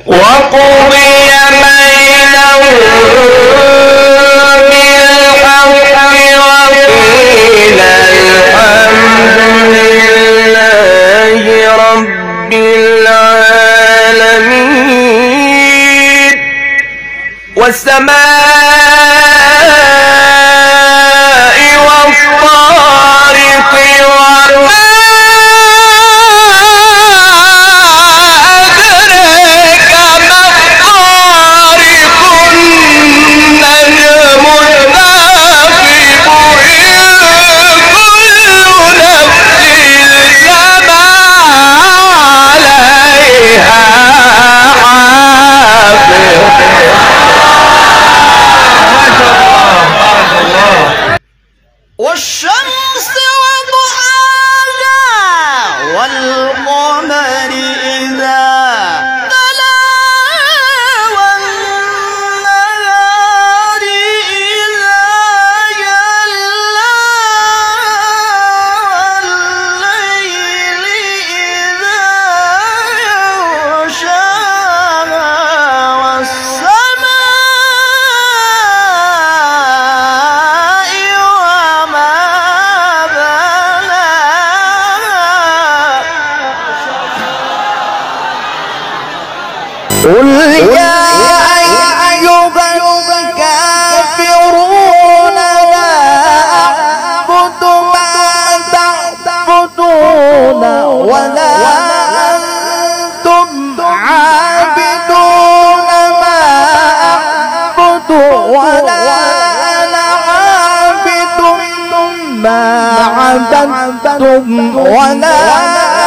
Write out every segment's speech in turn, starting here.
وقضي بينهم بالحق وقيل الحمد لله رب العالمين. والسماء والطارق وما أدراك ما الطارق النجم الثاقب إن كل نفس لما عليها والشمس وضحاها والقمر إذا تلاها والنهار إذا جلاها والليل إذا يغشاها والسماء وما بناها. قل يا أيها الكافرون لا أعبد ما تعبدون ولا أنتم عابدون ما أعبد ولا أنا عابد ما عبدتم ولا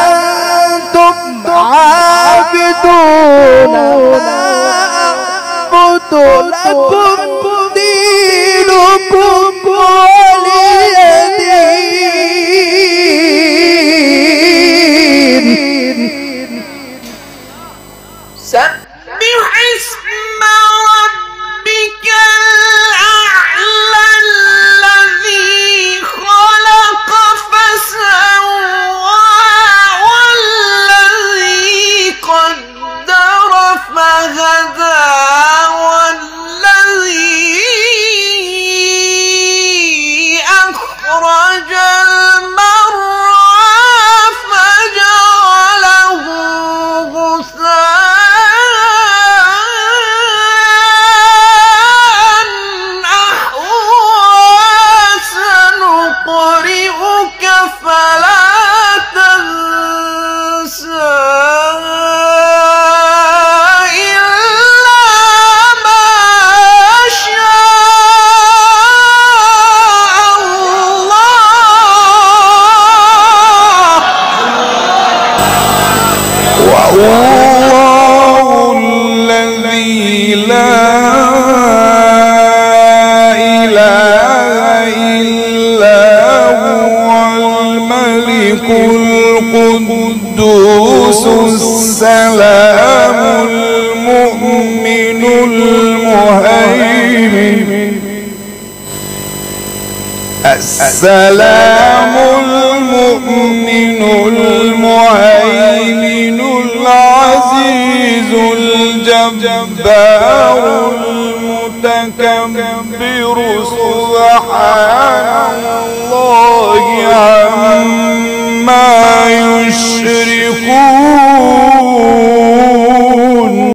أنتم عابدون ما أعبد لكم دينكم ولي دين. سبح اسم ربك الأعلى الذي خلق فسوى والذي قدر فهدى والذي أخرج المرعى فجعله غثاء أحوى سنقرئك فلا تنسى إلا ما شاء الله. والله الذي لا إله إلا هو الملك القدوس السلام المؤمن المهيمن السلام المؤمن المهيمن العزيز الجبار المتكبر سبحان الله عما يشركون.